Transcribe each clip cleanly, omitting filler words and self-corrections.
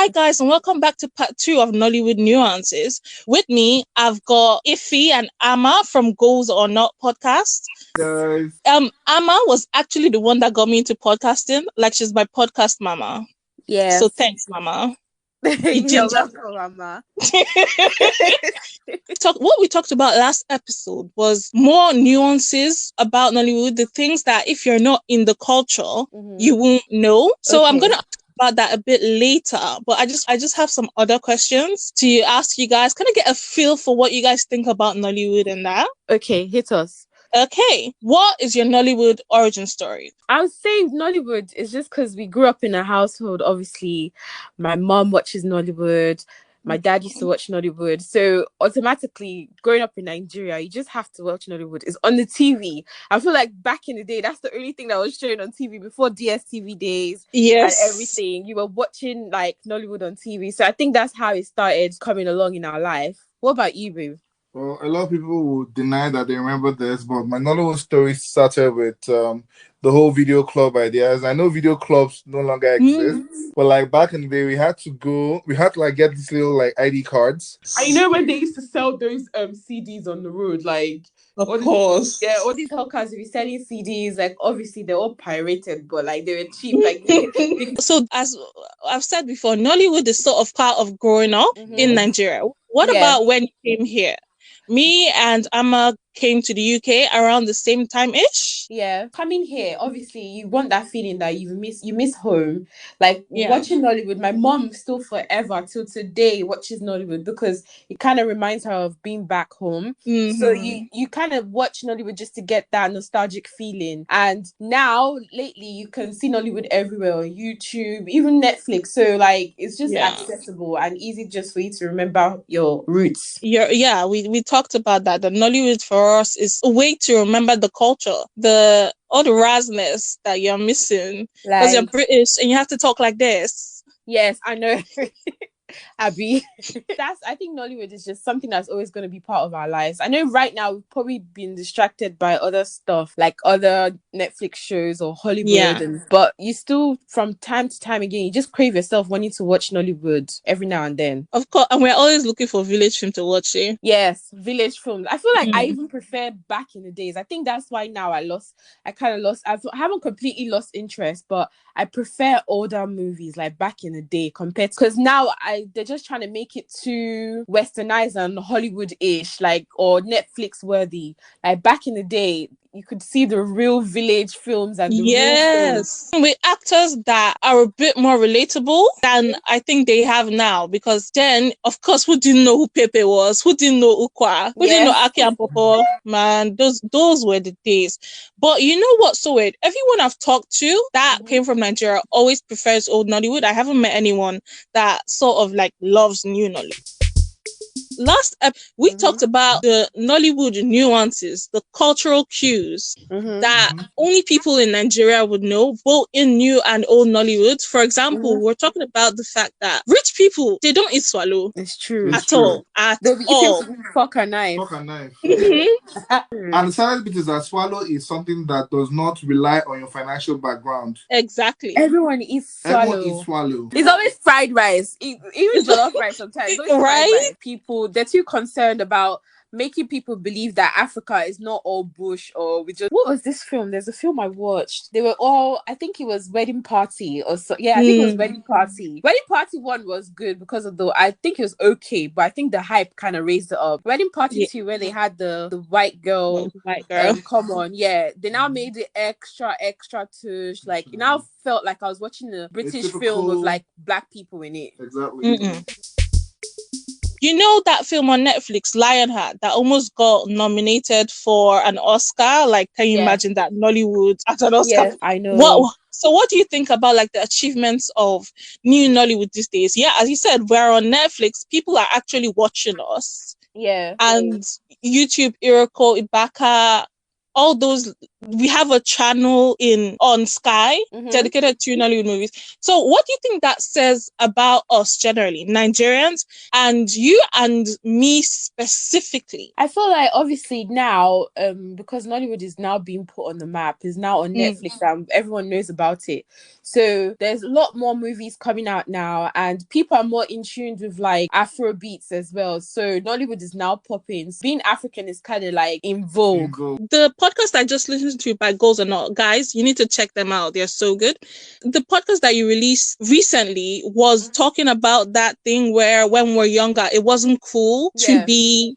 Hi guys, and welcome back to part 2 of Nollywood Nuances. With me, I've got Ify and Ama from GoalsOrNot podcast. Guys. Ama was actually the one that got me into podcasting. Like, she's my podcast mama. Yes. So thanks, mama. You're welcome, Mama. What we talked about last episode was more nuances about Nollywood, the things that if you're not in the culture, you won't know. So I'm going to about that a bit later, but I just have some other questions to ask you guys. Kind of get a feel for what you guys think about Nollywood and that. Okay, hit us. Okay, what is your Nollywood origin story? I would say Nollywood is just because we grew up in a household. Obviously, my mom watches Nollywood. My dad used to watch Nollywood. So automatically, growing up in Nigeria, you just have to watch Nollywood. It's on the TV. I feel like back in the day, that's the only thing that was shown on TV before DSTV days. Yes. And everything. You were watching like Nollywood on TV. So I think that's how it started coming along in our life. What about you, Boo? Well, a lot of people will deny that they remember this, but my Nollywood story started with the whole video club ideas. I know video clubs no longer exist, but like back in the day, we had to like get these little like ID cards. And you know when they used to sell those CDs on the road, like of course, all these hawkers will be selling CDs. Like obviously they're all pirated, but like they were cheap. Like so as I've said before, Nollywood is sort of part of growing up in Nigeria. What about when you came here? Me and Ama came to the UK around the same time-ish. Yeah. Coming here, obviously, you want that feeling that you miss home. Like watching Nollywood, my mom still forever till today watches Nollywood because it kind of reminds her of being back home. So you kind of watch Nollywood just to get that nostalgic feeling. And now, lately, you can see Nollywood everywhere on YouTube, even Netflix. So like, it's just accessible and easy just for you to remember your roots. We talked about that. The Nollywood for us is a way to remember the culture, all the razness that you're missing because you're British and you have to talk like this. Yes, I know. Abby, I think Nollywood is just something that's always going to be part of our lives. I know right now we've probably been distracted by other stuff like other Netflix shows or Hollywood, but you still from time to time again you just crave yourself wanting to watch Nollywood every now and then. Of course, and we're always looking for village film to watch. Yes, village films. I feel like I even prefer back in the days. I think that's why now I haven't completely lost interest, but I prefer older movies like back in the day compared to, because now they're just trying to make it too westernized and Hollywood-ish, like, or Netflix worthy. Like back in the day, you could see the real village films and the real films. With actors that are a bit more relatable than I think they have now, because then, of course, who didn't know who Pepe was? Who didn't know Ukwa? Who didn't know Aki and Popo? Man, those were the days. But you know what's so weird? Everyone I've talked to that came from Nigeria always prefers old Nollywood. I haven't met anyone that sort of like loves new Nollywood. Last we talked about the Nollywood nuances, the cultural cues that only people in Nigeria would know, both in new and old Nollywood. For example, we're talking about the fact that rich people, they don't eat swallow. It's true. At all. They'll be eating fork and knife. And the saddest bit is that swallow is something that does not rely on your financial background. Exactly. Everyone eats swallow. It's always fried rice. Even jollof rice sometimes. It's always fried rice. People, they're too concerned about making people believe that Africa is not all bush or we just... What was this film? There's a film I watched. They were all... I think it was Wedding Party or so. Yeah, I think it was Wedding Party. Wedding Party 1 was good because of I think it was okay, but I think the hype kind of raised it up. Wedding Party 2, where they had the white girl. Come on, yeah. They now made it extra tush. Like, it now felt like I was watching a British film with like black people in it. Exactly. You know that film on Netflix, Lionheart, that almost got nominated for an Oscar? Like, can you imagine that? Nollywood at an Oscar? Yes, I know. So what do you think about like the achievements of new Nollywood these days? Yeah, as you said, we're on Netflix. People are actually watching us. Yeah. And YouTube, Iroko, Ibaka, all those, we have a channel on Sky dedicated to Nollywood movies. So what do you think that says about us generally, Nigerians, and you and me specifically? I feel like obviously now, because Nollywood is now being put on the map, is now on Netflix, and everyone knows about it. So there's a lot more movies coming out now, and people are more in tune with like Afro beats as well. So Nollywood is now popping. Being African is kind of like in vogue. The podcast I just listened to by GoalsOrNot, guys, you need to check them out. They're so good. The podcast that you released recently was talking about that thing where when we're younger, it wasn't cool to be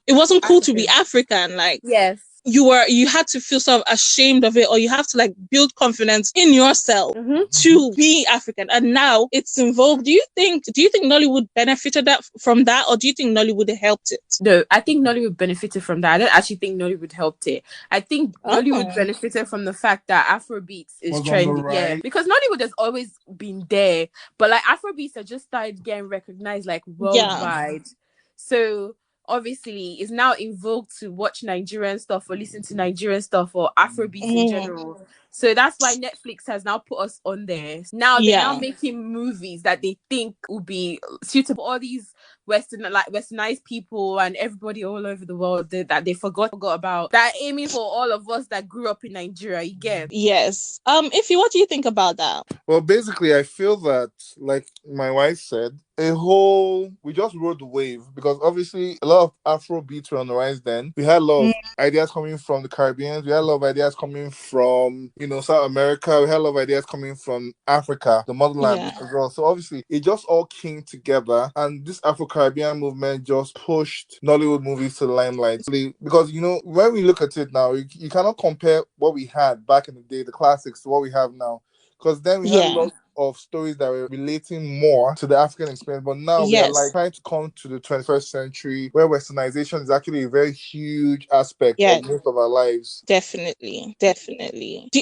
African. Like, yes, you had to feel sort of ashamed of it, or you have to like build confidence in yourself to be African. And now it's in vogue. Do you think Nollywood benefited from that, or do you think Nollywood helped it? No, I think Nollywood benefited from that. I don't actually think Nollywood helped it. I think Nollywood benefited from the fact that Afrobeats is trendy. Yeah, because Nollywood has always been there, but like Afrobeats have just started getting recognized like worldwide. So obviously it's now in vogue to watch Nigerian stuff or listen to Nigerian stuff or Afrobeats in general. So that's why Netflix has now put us on there. Now they're now making movies that they think will be suitable for all these westernized people and everybody all over the world that they forgot about. That aiming for all of us that grew up in Nigeria, you get? Yes. Ify, what do you think about that? Well, basically, I feel that, like my wife said, we just rode the wave, because obviously a lot of Afro beats were on the rise then. We had a lot of ideas coming from the Caribbean. We had a lot of ideas coming from, South America. We had a lot of ideas coming from Africa, the motherland as well. So obviously it just all came together, and this Afro-Caribbean movement just pushed Nollywood movies to the limelight. Because, when we look at it now, you cannot compare what we had back in the day, the classics, to what we have now. Because then we had lots of stories that were relating more to the African experience, but now we are like trying to come to the 21st century where westernization is actually a very huge aspect of most of our lives. Definitely.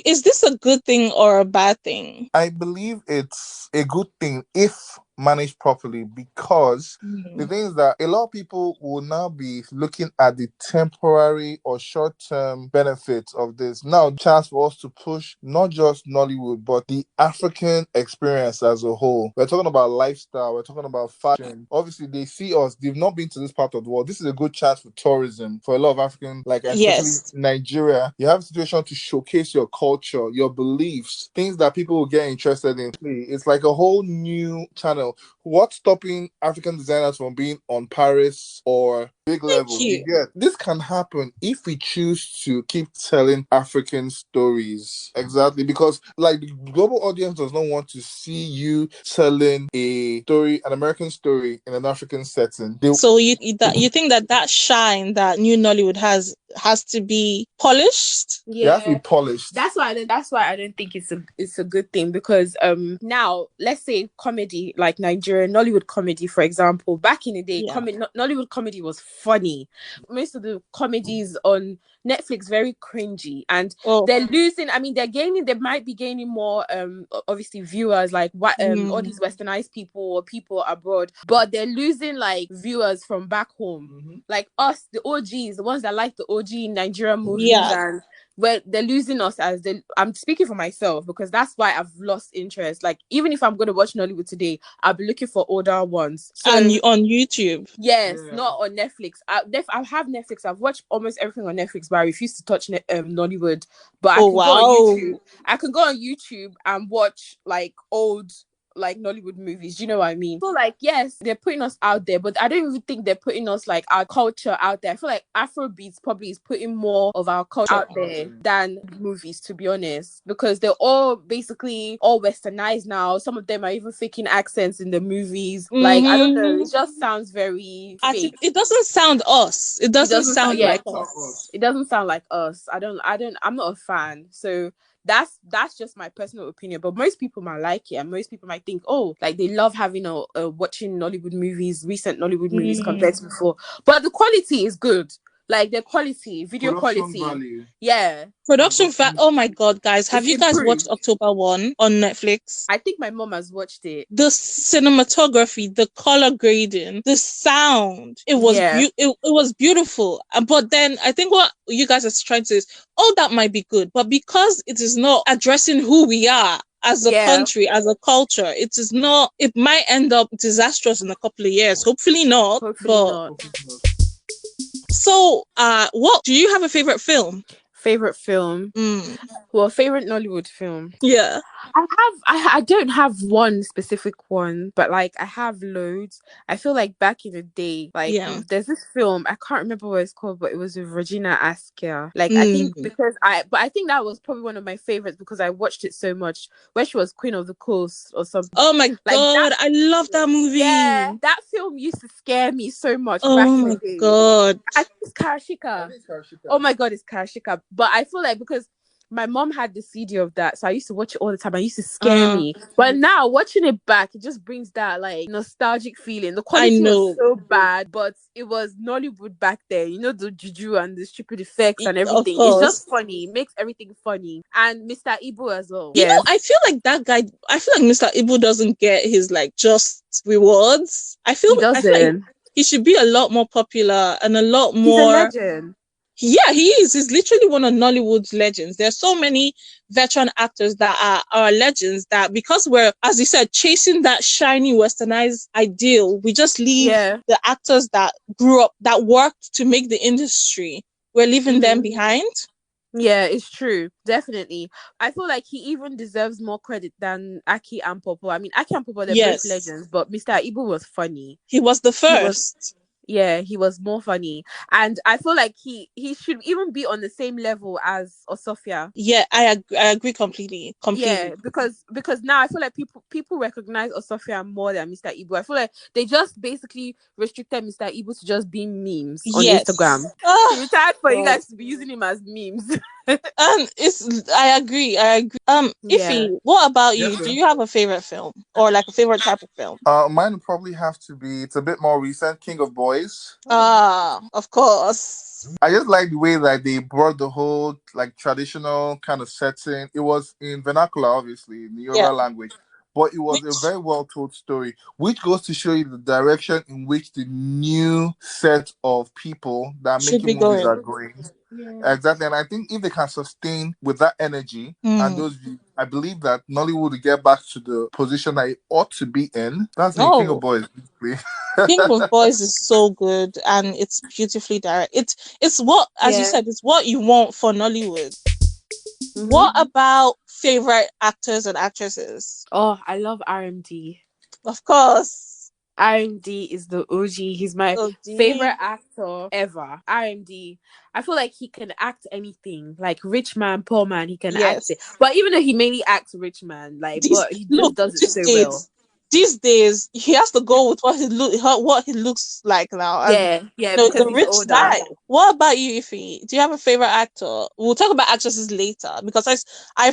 Is this a good thing or a bad thing? I believe it's a good thing if managed properly, because the thing is that a lot of people will now be looking at the temporary or short-term benefits of this. Now, chance for us to push not just Nollywood, but the African experience as a whole. We're talking about lifestyle, we're talking about fashion. Obviously, they see us, they've not been to this part of the world. This is a good chance for tourism for a lot of African, like especially Nigeria. You have a situation to showcase your culture, your beliefs, things that people will get interested in. It's like a whole new channel. What's stopping African designers from being on Paris or big level? This can happen if we choose to keep telling African stories. Exactly, because like the global audience does not want to see you telling a story, an American story in an African setting. So you think that shine that new Nollywood has to be polished? It has to be polished. That's why I don't think it's a good thing, because now let's say comedy, like Nigerian Nollywood comedy, for example, back in the day, Nollywood comedy was funny. Most of the comedies on Netflix very cringy, and they're losing. I mean, they might be gaining more obviously viewers, like all these westernized people or people abroad, but they're losing like viewers from back home, like us, the OGs, the ones that like the OG Nigerian movies, and they're losing us I'm speaking for myself, because that's why I've lost interest. Like, even if I'm going to watch Nollywood today, I'll be looking for older ones. And on YouTube? Yes, not on Netflix. I have Netflix. I've watched almost everything on Netflix, but I refuse to touch Nollywood. But I can go on YouTube. I can go on YouTube and watch like old like Nollywood movies. Do you know what I mean? So like, yes, they're putting us out there, but I don't even think they're putting us like our culture out there. I feel like Afrobeats probably is putting more of our culture out there than movies, to be honest, because they're all basically all westernized now. Some of them are even faking accents in the movies. Like, I don't know, it just sounds very fake. It doesn't sound us. It doesn't sound like us. It doesn't sound like us. I'm not a fan. So that's just my personal opinion, but most people might like it, and most people might think, oh, like they love having watching Nollywood movies, recent Nollywood movies compared to before, but the quality is good. like the quality, video Production quality. value. Yeah. Production fact. Oh my God, guys. Have you guys watched October 1 on Netflix? I think my mom has watched it. The cinematography, the color grading, the sound, it was it was beautiful. But then I think what you guys are trying to say is, oh, that might be good. But because it is not addressing who we are as a country, as a culture, it might end up disastrous in a couple of years. Hopefully not. So, what do you have a favorite film? Favorite film? Well, favorite Nollywood film. Yeah. I don't have one specific one, but like I have loads. I feel like back in the day, like there's this film, I can't remember what it's called, but it was with Regina Askia. Like I think I think that was probably one of my favorites because I watched it so much, where she was Queen of the Coast or something. Oh my God, I love that movie. Yeah, that film used to scare me so much. Oh my God. I think it's Karashika. Oh my God, it's Karashika. But I feel like because my mom had the CD of that, so I used to watch it all the time. It used to scare me. But now watching it back, it just brings that like nostalgic feeling. The quality was so bad, but it was Nollywood back then. You know, the juju and the stupid effects and everything. It's just funny. It makes everything funny. And Mr. Ibu as well. You know, I feel like that guy. I feel like Mr. Ibu doesn't get his like just rewards. I feel like he should be a lot more popular and a lot more. He's a legend. Yeah, he is. He's literally one of Nollywood's legends. There's so many veteran actors that are legends that because we're, as you said, chasing that shiny westernized ideal, we just leave the actors that grew up, that worked to make the industry. We're leaving them behind. Yeah, it's true. Definitely. I feel like he even deserves more credit than Aki and Popo. I mean, Aki and Popo, they're both legends, but Mr. Ibu was funny. He was the first. He was more funny, and I feel like he should even be on the same level as Osofia. Yeah, I agree completely. Yeah, because now I feel like people recognize Osofia more than Mr. Ibu. I feel like they just basically restricted Mr. Ibu to just being memes on Instagram. He retired for you guys to be using him as memes. I agree. Ify, what about you? Do you have a favorite film or like a favorite type of film? Mine would probably have to be, it's a bit more recent, King of Boys. Of course. I just like the way that they brought the whole like traditional kind of setting. It was in vernacular, obviously, in the Yoruba language. But it was a very well told story, which goes to show you the direction in which the new set of people that are making movies are going. Yeah. Exactly, and I think if they can sustain with that energy and those views, I believe that Nollywood will get back to the position that it ought to be in. That's King of Boys. King of Boys is so good and it's beautifully directed. It's what, as you said, it's what you want for Nollywood. What about favorite actors and actresses? Oh, I love RMD. Of course. RMD is the OG. He's my favorite actor ever. RMD. I feel like he can act anything. Like rich man, poor man, he can act it. But even though he mainly acts rich man, like but he just does it so well. These days, he has to go with what he looks like now. Because the rich style. What about you, Ify? Do you have a favorite actor? We'll talk about actresses later because I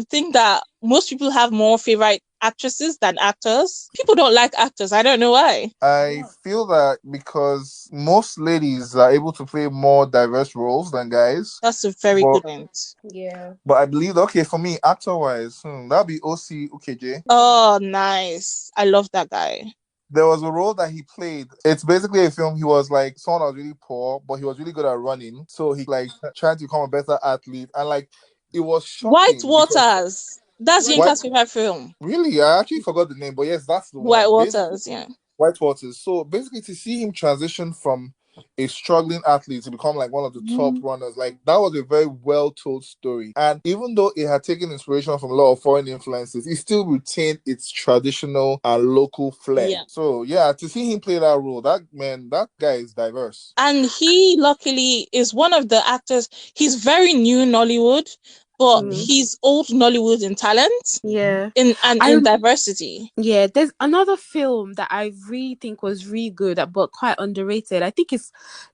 think that most people have more favorite actresses than actors. People don't like actors. I don't know why. I feel that because most ladies are able to play more diverse roles than guys. That's a very good point. Yeah. But I believe, for me, actor-wise, that'll be OC UKJ. Oh, nice. I love that guy. There was a role that he played. It's basically a film. He was like someone that was really poor, but he was really good at running. So he like tried to become a better athlete. And like, it was shocking. White Waters. That's Yinka's favorite film. Really? I actually forgot the name, but yes, that's the one. White Waters, White Waters. So basically to see him transition from a struggling athlete to become like one of the top runners, like that was a very well told story. And even though it had taken inspiration from a lot of foreign influences, it still retained its traditional and local flair. So to see him play that role, that guy is diverse. And he luckily is one of the actors. He's very new in Nollywood. but he's old Nollywood in talent. Yeah. In diversity. Yeah, there's another film that I really think was really good but quite underrated. I think it's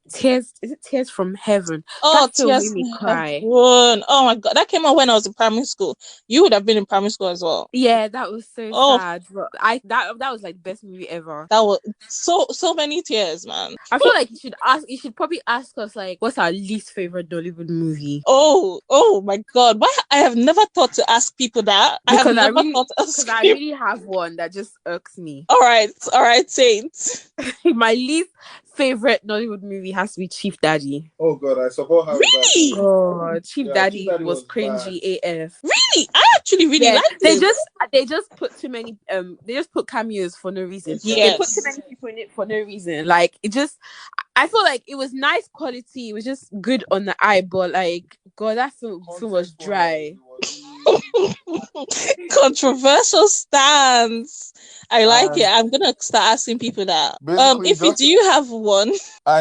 Tears. Is it Tears from Heaven? Oh, That film Tears made me from cry. Heaven. Oh my god, that came out when I was in primary school. You would have been in primary school as well. Yeah, that was so sad. But that was like the best movie ever. That was so many tears, man. I feel like you should probably ask us like what's our least favorite Nollywood movie. Oh my god. Why I have never thought to ask people that. Because I really have one that just irks me. All right, Saint. My least favorite Nollywood movie has to be Chief Daddy. Oh god, I support how really? God, Chief Daddy was cringy bad. AF. Really? I actually really liked it. They just put too many they just put cameos for no reason. Yes. They put too many people in it for no reason. Like it just I feel like it was nice quality, it was just good on the eye, but like god, that film was dry. Controversial stance. I like it. I'm gonna start asking people that. If do you have one?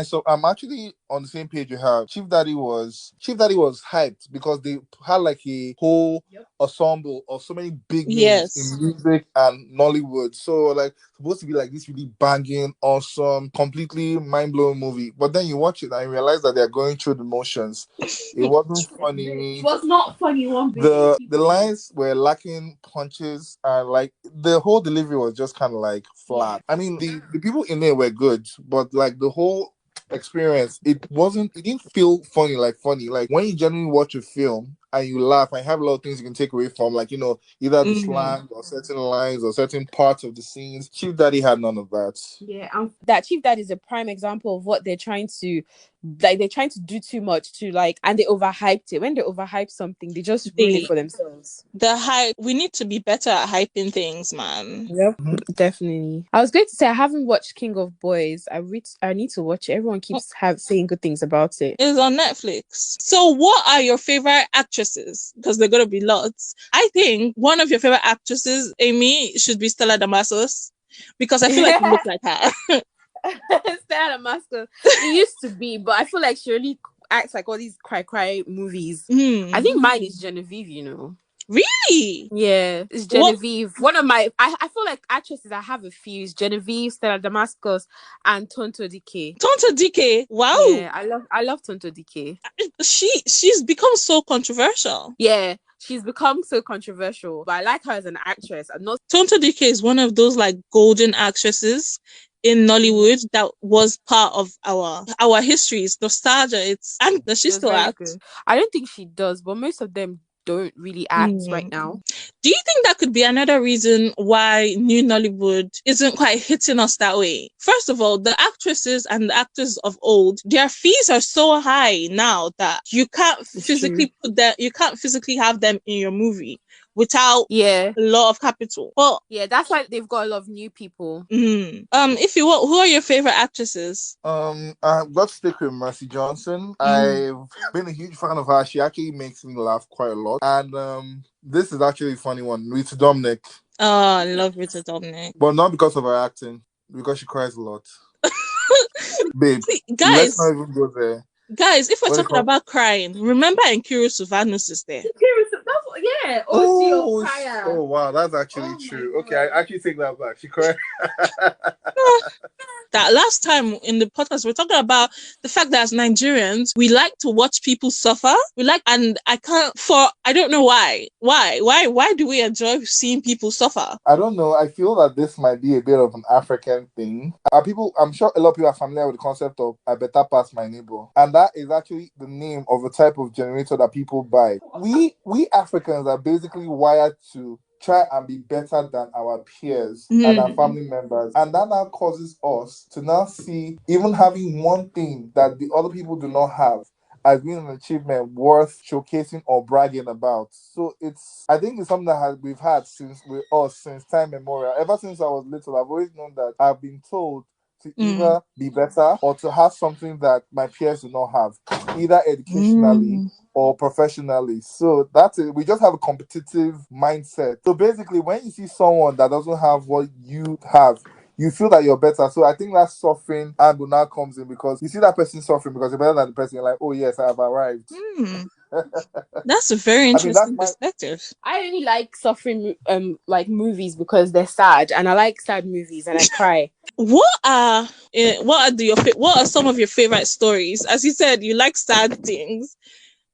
So I'm actually on the same page you have. Chief Daddy was hyped because they had like a whole ensemble of so many big names in music and Nollywood. So like supposed to be like this really banging, awesome, completely mind-blowing movie. But then you watch it and you realize that they're going through the motions. It wasn't funny. It was not funny one bit. The lines were lacking punches and like the whole delivery was just kind of like flat. I mean the people in there were good, but like the whole experience, it didn't feel funny. Like when you genuinely watch a film and you laugh and have a lot of things you can take away from, like, you know, either the slang or certain lines or certain parts of the scenes. Chief Daddy had none of that. Yeah, that Chief Daddy is a prime example of what they're trying to do too much to like, and they overhyped it. When they overhype something, they just ruin it for themselves. The hype, we need to be better at hyping things, man. Yep, definitely. I was going to say I haven't watched King of Boys. I need to watch it. Everyone keeps saying good things about it. It's on Netflix. So what are your favorite actresses? Because they're gonna be lots. I think one of your favorite actresses, Amy, should be Stella Damasus, because I feel like you look like her. Stella Damasus. It used to be, but I feel like she really acts like all these cry movies. I think mine is Genevieve, you know. Really? Yeah, it's Genevieve. One of my I feel like actresses I have a few is Genevieve, Stella Damascus, and Tonto Dike. Tonto Dike, wow. Yeah, I love Tonto Dike. She's become so controversial. Yeah, she's become so controversial, but I like her as an actress. Tonto Dike is one of those like golden actresses in Nollywood that was part of our history. It's nostalgia. Does she still act? Good. I don't think she does, but most of them don't really act right now. Do you think that could be another reason why new Nollywood isn't quite hitting us that way? First of all, the actresses and the actors of old, their fees are so high now that you can't physically have them in your movie without a lot of capital. But yeah, that's why they've got a lot of new people. If you want, who are your favorite actresses? I've got to stick with Mercy Johnson. I've been a huge fan of her. She actually makes me laugh quite a lot. And this is actually a funny one. Rita Dominic. Oh, I love Rita Dominic. But not because of her acting, because she cries a lot. Babe, guys, let's not even go there. Guys, if we're talking about crying, remember Nkiru Suvanus is there. Yeah. Oh wow, that's actually true. Okay, I actually take that back. She cried. That last time in the podcast, we're talking about the fact that as Nigerians, we like to watch people suffer. And I don't know why. Why do we enjoy seeing people suffer? I don't know. I feel that this might be a bit of an African thing. I'm sure a lot of people are familiar with the concept of I better pass my neighbor. And that is actually the name of a type of generator that people buy. We Africans are basically wired to try and be better than our peers and our family members. And that now causes us to now see even having one thing that the other people do not have as being an achievement worth showcasing or bragging about. So I think it's something that we've had since time memorial. Ever since I was little, I've always known that I've been told to either be better or to have something that my peers do not have, either educationally or professionally. So that's it. We just have a competitive mindset. So basically, when you see someone that doesn't have what you have, you feel that you're better. So I think that suffering angle now comes in because you see that person suffering because you're better than the person. You're like, oh yes, I have arrived. That's a very interesting perspective. I only like suffering like movies because they're sad, and I like sad movies and I cry. What are some of your favorite stories? As you said, you like sad things.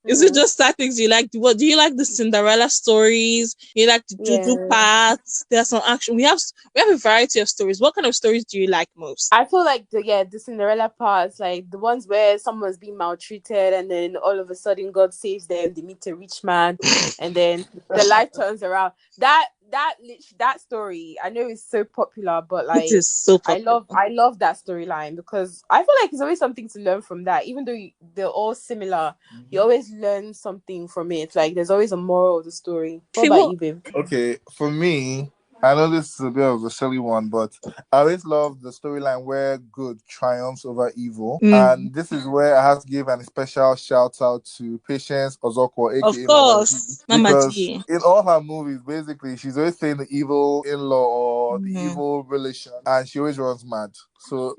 Is it just sad things you like? What do you like? The Cinderella stories? You like the Juju parts? There's some action. We have a variety of stories. What kind of stories do you like most? I feel like the Cinderella parts, like the ones where someone's being maltreated and then all of a sudden God saves them. They meet a rich man, and then the life turns around. That story, I know it's so popular, but like it is so popular. I love that storyline because I feel like it's always something to learn from that. Even though they're all similar, you always learn something from it. Like there's always a moral of the story. What about you, babe? Okay, for me, I know this is a bit of a silly one, but I always love the storyline where good triumphs over evil. And this is where I have to give a special shout out to Patience Ozokwo, aka of course, Mama G. Because in all her movies, basically, she's always saying the evil in-law or the evil relation, and she always runs mad. So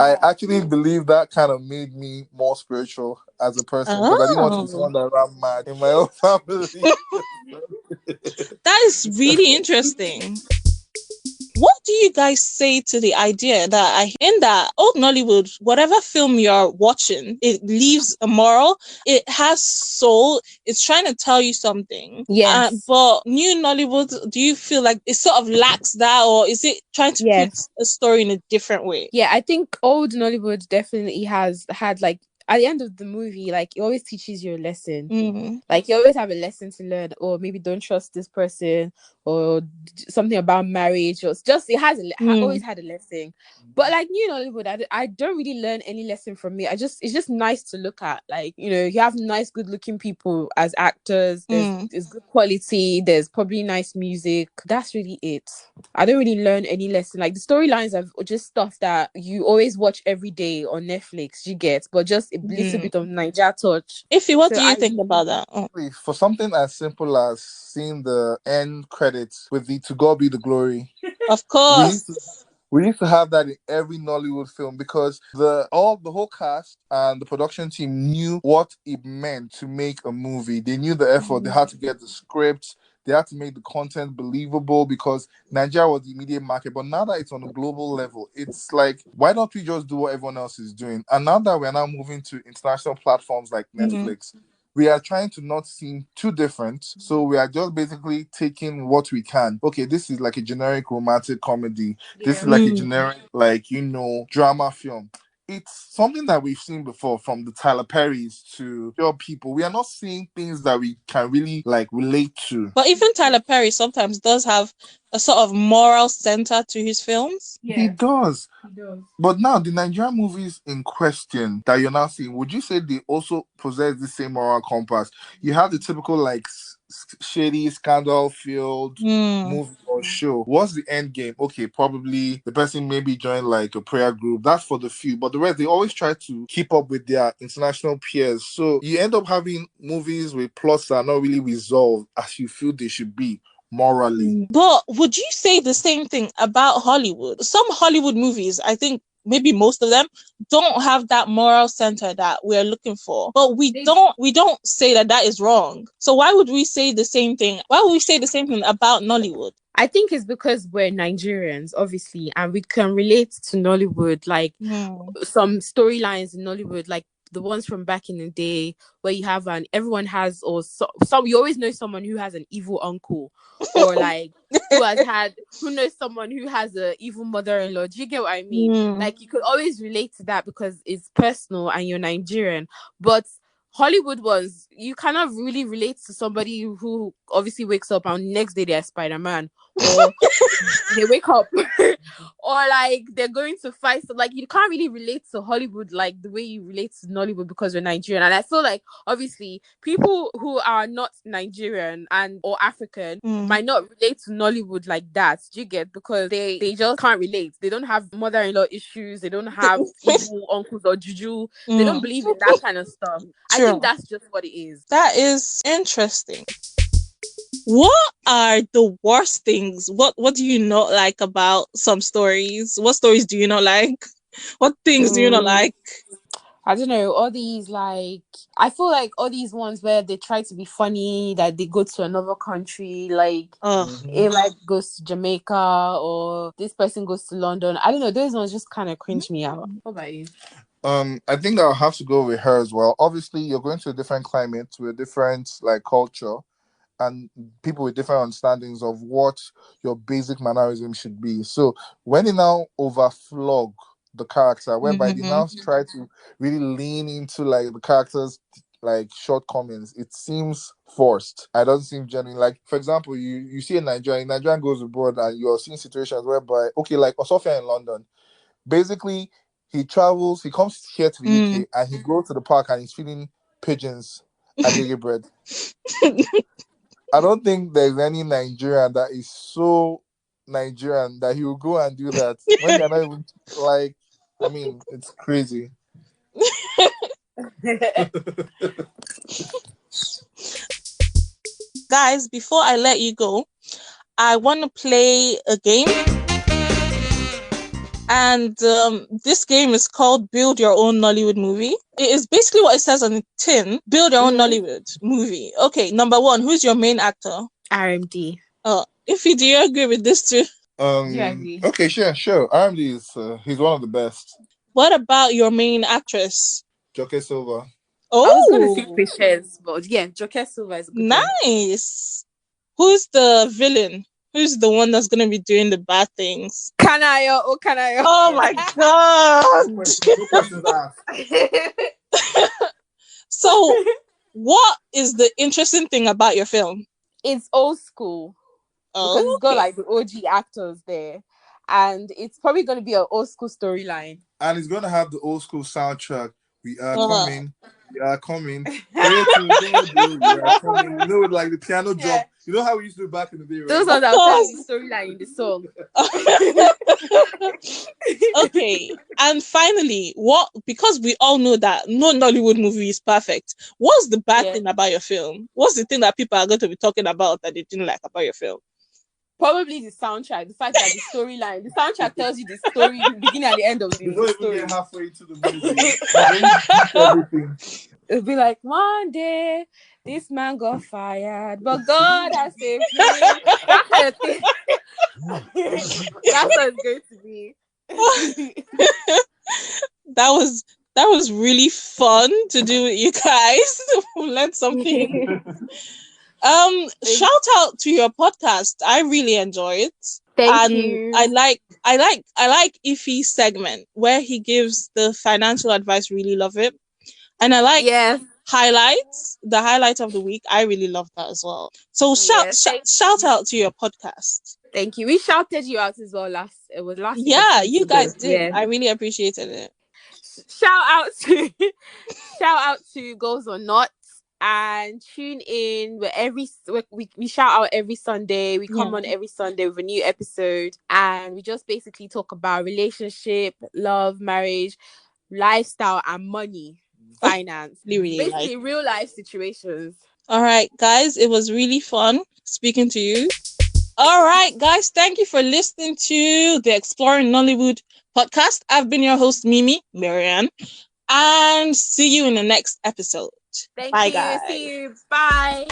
I actually believe that kind of made me more spiritual as a person because I didn't want to be someone that ran mad in my own family. That is really interesting. What do you guys say to the idea that in that old Nollywood, whatever film you're watching, it leaves a moral, it has soul, it's trying to tell you something. Yes. But new Nollywood, do you feel like it sort of lacks that, or is it trying to put a story in a different way? Yeah, I think old Nollywood definitely has had like at the end of the movie, like it always teaches you a lesson. Like you always have a lesson to learn, or maybe don't trust this person, or something about marriage, or just it has always had a lesson. But like new Nollywood, I don't really learn any lesson from it. It's just nice to look at. Like, you know, you have nice, good looking people as actors. There's good quality. There's probably nice music. That's really it. I don't really learn any lesson. Like the storylines are just stuff that you always watch every day on Netflix. You get, but just a little bit of Niger touch. Ify, what do you think about that? For something as simple as seeing the end credits with the "To God be the glory," of course. We used to have that in every Nollywood film because the whole cast and the production team knew what it meant to make a movie. They knew the effort. They had to get the scripts. They had to make the content believable because Nigeria was the immediate market. But now that it's on a global level, it's like, why don't we just do what everyone else is doing? And now that we're now moving to international platforms like Netflix, we are trying to not seem too different. So we are just basically taking what we can. Okay, this is like a generic romantic comedy. This is like a generic, like, you know, drama film. It's something that we've seen before, from the Tyler Perrys to your people. We are not seeing things that we can really like relate to. But even Tyler Perry sometimes does have a sort of moral center to his films. Yeah. He does. But now the Nigerian movies in question that you're now seeing, would you say they also possess the same moral compass? You have the typical like shady, scandal-filled movie or show. What's the end game? Okay, probably the person maybe join like a prayer group. That's for the few. But the rest, they always try to keep up with their international peers. So you end up having movies with plots that are not really resolved as you feel they should be morally. But would you say the same thing about Hollywood? Some Hollywood movies, I think maybe most of them, don't have that moral center that we're looking for. But we don't say that is wrong. So why would we say the same thing? Why would we say the same thing about Nollywood? I think it's because we're Nigerians, obviously, and we can relate to Nollywood. Like some storylines in Nollywood, like the ones from back in the day, where you have everyone has, or some you always know someone who has an evil uncle, or like who knows someone who has an evil mother-in-law. Do you get what I mean? Like you could always relate to that because it's personal and you're Nigerian. But Hollywood ones, you cannot really relate to somebody who obviously wakes up and next day they're Spider-Man, or they wake up or like they're going to fight. So like you can't really relate to Hollywood like the way you relate to Nollywood because you're Nigerian. And I feel like obviously people who are not Nigerian or African might not relate to Nollywood like that. Do you get? Because they just can't relate. They don't have mother-in-law issues. They don't have evil uncles or juju. They don't believe in that kind of stuff. True. I think that's just what it is. That is interesting. What are the worst things? What do you not like about some stories? What stories do you not like? What things do you not like? I don't know, all these, like, I feel like all these ones where they try to be funny, that they go to another country, like, like goes to Jamaica, or this person goes to London. I don't know, those ones just kind of cringe me out. What about you? I think I'll have to go with her as well. Obviously, you're going to a different climate, to a different like culture, and people with different understandings of what your basic mannerism should be. So when they now overflog the character, whereby they now try to really lean into like the character's like shortcomings, it seems forced. I don't seem genuine. Like, for example, you see a Nigerian goes abroad, and you're seeing situations whereby, okay, like Osofia in London, basically he travels, he comes here to the UK, and he goes to the park and he's feeding pigeons agege bread. I don't think there's any Nigerian that is so Nigerian that he will go and do that when they're not even like. I mean, it's crazy. Guys, before I let you go, I want to play a game. And this game is called Build Your Own Nollywood Movie. It is basically what it says on the tin. Build your own Nollywood movie. Okay, number one, who's your main actor? RMD. Ify, do you agree with this too? Okay, sure. RMD is he's one of the best. What about your main actress? Joke Silva. Oh, I was going to say Patience, but yeah, Joke Silva is a good nice. One. Who's the villain? Who's the one that's going to be doing the bad things? Kanayo. Oh my God. No questions asked. So, what is the interesting thing about your film? It's old school. Because it's got like the OG actors there. And it's probably going to be an old school storyline. And it's going to have the old school soundtrack. We are coming. We are coming. We are coming. You know, like the piano drop. You know how we used to do back in the day, right? Those are the storyline in the song. Okay. And finally, because we all know that no Nollywood movie is perfect, what's the bad thing about your film? What's the thing that people are going to be talking about that they didn't like about your film? Probably the soundtrack, the fact that the storyline, the soundtrack tells you the story, the beginning and the end of the story. Even get halfway into the movie. It'll be like, one day this man got fired, but God has saved him. That kind of thing. That's what it's going to be. That was really fun to do with you guys. We learned something. Shout out to your podcast. I really enjoy it. Thank you. I like Ify's segment where he gives the financial advice. Really love it. And I like highlights, the highlight of the week. I really love that as well. So shout out to your podcast. Thank you. We shouted you out as well last. It was last. Yeah, you guys did. Yeah. I really appreciated it. Shout out to GoalsOrNot. And tune in. We shout out every Sunday. We come on every Sunday with a new episode, and we just basically talk about relationship, love, marriage, lifestyle, and money, finance. Basically, real life situations. All right, guys, it was really fun speaking to you. All right, guys, thank you for listening to the Exploring Nollywood podcast. I've been your host, Mimi Marianne, and see you in the next episode. Thank you. Guys. See you. Bye.